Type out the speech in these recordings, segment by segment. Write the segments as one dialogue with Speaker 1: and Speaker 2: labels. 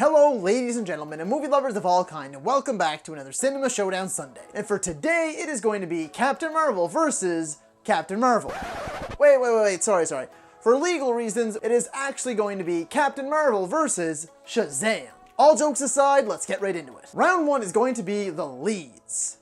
Speaker 1: Hello ladies and gentlemen and movie lovers of all kind, and welcome back to another Cinema Showdown Sunday. And for today it is going to be Captain Marvel versus Captain Marvel. Wait, sorry. For legal reasons, it is actually going to be Captain Marvel versus Shazam. All jokes aside, let's get right into it. Round 1 is going to be the leads.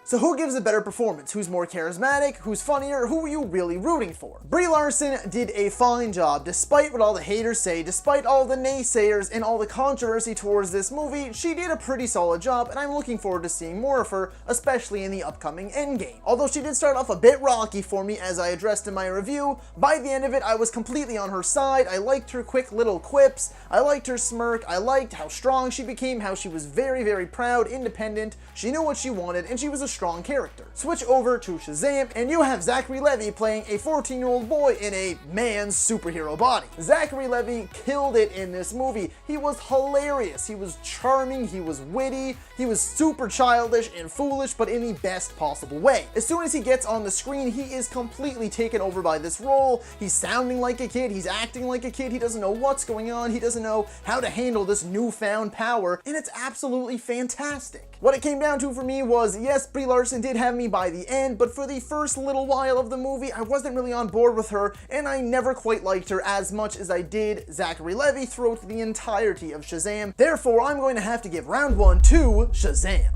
Speaker 1: So who gives a better performance? Who's more charismatic? Who's funnier? Who are you really rooting for? Brie Larson did a fine job. Despite what all the haters say, despite all the naysayers and all the controversy towards this movie, she did a pretty solid job, and I'm looking forward to seeing more of her, especially in the upcoming Endgame. Although she did start off a bit rocky for me, as I addressed in my review, by the end of it I was completely on her side. I liked her quick little quips, I liked her smirk, I liked how strong she became, how she was very, very proud, independent, she knew what she wanted, and she was a strong character. Switch over to Shazam, and you have Zachary Levi playing a 14-year-old boy in a man's superhero body. Zachary Levi killed it in this movie. He was hilarious, he was charming, he was witty, he was super childish and foolish, but in the best possible way. As soon as he gets on the screen, he is completely taken over by this role. He's sounding like a kid, he's acting like a kid, he doesn't know what's going on, he doesn't know how to handle this newfound power, and it's absolutely fantastic. What it came down to for me was, yes, Brie Larson did have me by the end, but for the first little while of the movie, I wasn't really on board with her, and I never quite liked her as much as I did Zachary Levi throughout the entirety of Shazam. Therefore, I'm going to have to give round 1 to Shazam.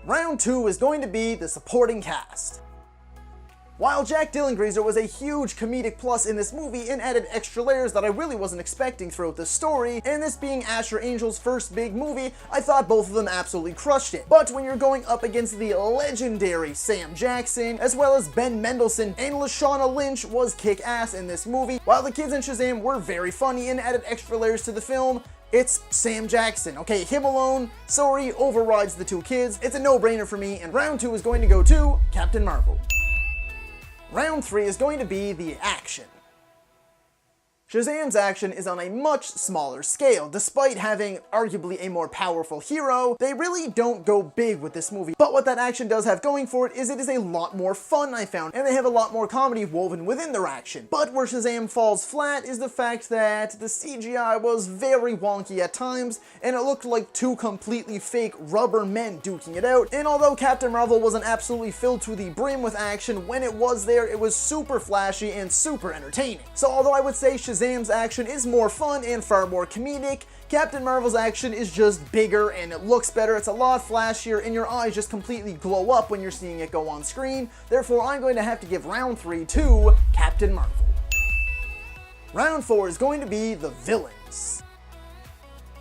Speaker 1: Round 2 is going to be the supporting cast. While Jack Dylan Grazer was a huge comedic plus in this movie and added extra layers that I really wasn't expecting throughout the story, and this being Asher Angel's first big movie, I thought both of them absolutely crushed it. But when you're going up against the legendary Sam Jackson, as well as Ben Mendelsohn, and Lashana Lynch was kick-ass in this movie, while the kids in Shazam were very funny and added extra layers to the film, it's Sam Jackson. Okay, him alone, sorry, overrides the two kids. It's a no-brainer for me, and round 2 is going to go to Captain Marvel. Round 3 is going to be the action. Shazam's action is on a much smaller scale. Despite having arguably a more powerful hero, they really don't go big with this movie. But what that action does have going for it is a lot more fun, I found, and they have a lot more comedy woven within their action. But where Shazam falls flat is the fact that the CGI was very wonky at times, and it looked like two completely fake rubber men duking it out. And although Captain Marvel wasn't absolutely filled to the brim with action, when it was there, it was super flashy and super entertaining. So although I would say Shazam's action is more fun and far more comedic, Captain Marvel's action is just bigger and it looks better, it's a lot flashier, and your eyes just completely glow up when you're seeing it go on screen. Therefore, I'm going to have to give round 3 to Captain Marvel. Round 4 is going to be the villains.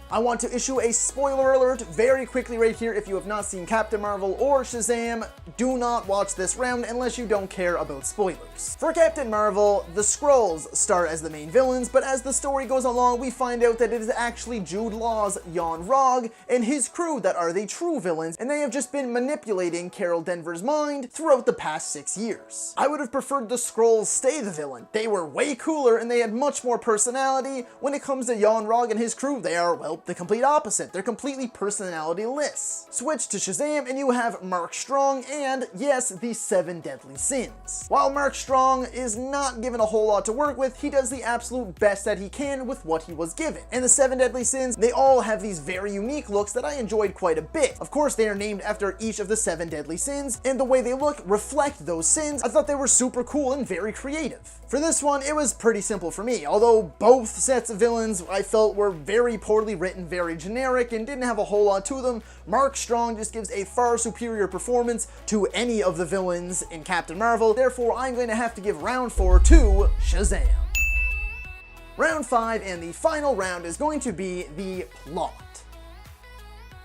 Speaker 1: I want to issue a spoiler alert very quickly right here. If you have not seen Captain Marvel or Shazam, do not watch this round unless you don't care about spoilers. For Captain Marvel, the Skrulls start as the main villains, but as the story goes along, we find out that it is actually Jude Law's Yon-Rogg and his crew that are the true villains, and they have just been manipulating Carol Danvers' mind throughout the past 6 years. I would have preferred the Skrulls stay the villain. They were way cooler and they had much more personality. When it comes to Yon-Rogg and his crew, they are, well, the complete opposite. They're completely personality-less. Switch to Shazam and you have Mark Strong and, yes, the 7 Deadly Sins. While Mark Strong is not given a whole lot to work with, he does the absolute best that he can with what he was given. And the 7 Deadly Sins, they all have these very unique looks that I enjoyed quite a bit. Of course, they are named after each of the 7 Deadly Sins, and the way they look reflect those sins. I thought they were super cool and very creative. For this one, it was pretty simple for me. Although both sets of villains I felt were very poorly written, very generic, and didn't have a whole lot to them, Mark Strong just gives a far superior performance to any of the villains in Captain Marvel. Therefore, I'm going to have to give round 4 to Shazam. Round 5 and the final round is going to be the plot.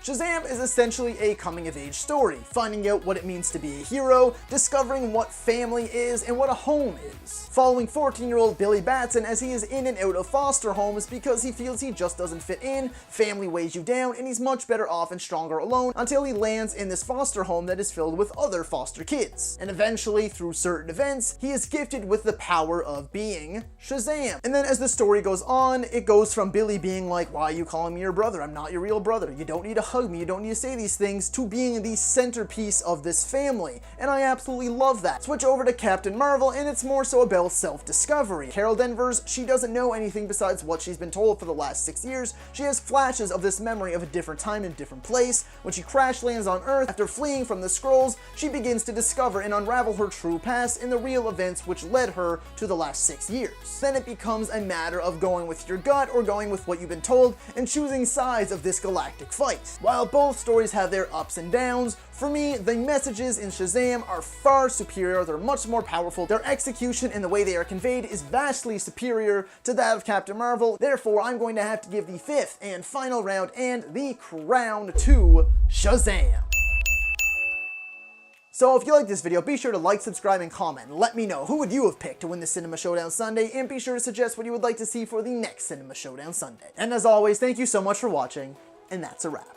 Speaker 1: Shazam is essentially a coming-of-age story, finding out what it means to be a hero, discovering what family is and what a home is, following 14-year-old Billy Batson as he is in and out of foster homes because he feels he just doesn't fit in, family weighs you down, and he's much better off and stronger alone until he lands in this foster home that is filled with other foster kids. And eventually, through certain events, he is gifted with the power of being Shazam. And then as the story goes on, it goes from Billy being like, "Why are you calling me your brother? I'm not your real brother. You don't need to hug me, you don't need to say these things, to being the centerpiece of this family, and I absolutely love that. Switch over to Captain Marvel, and it's more so about self-discovery. Carol Danvers, she doesn't know anything besides what she's been told for the last 6 years. She has flashes of this memory of a different time and different place. When she crash lands on Earth after fleeing from the Skrulls, she begins to discover and unravel her true past and the real events which led her to the last 6 years. Then it becomes a matter of going with your gut or going with what you've been told and choosing sides of this galactic fight. While both stories have their ups and downs, for me, the messages in Shazam are far superior, they're much more powerful, their execution and the way they are conveyed is vastly superior to that of Captain Marvel. Therefore, I'm going to have to give the 5th and final round and the crown to Shazam. So if you like this video, be sure to like, subscribe, and comment. Let me know who would you have picked to win the Cinema Showdown Sunday, and be sure to suggest what you would like to see for the next Cinema Showdown Sunday. And as always, thank you so much for watching, and that's a wrap.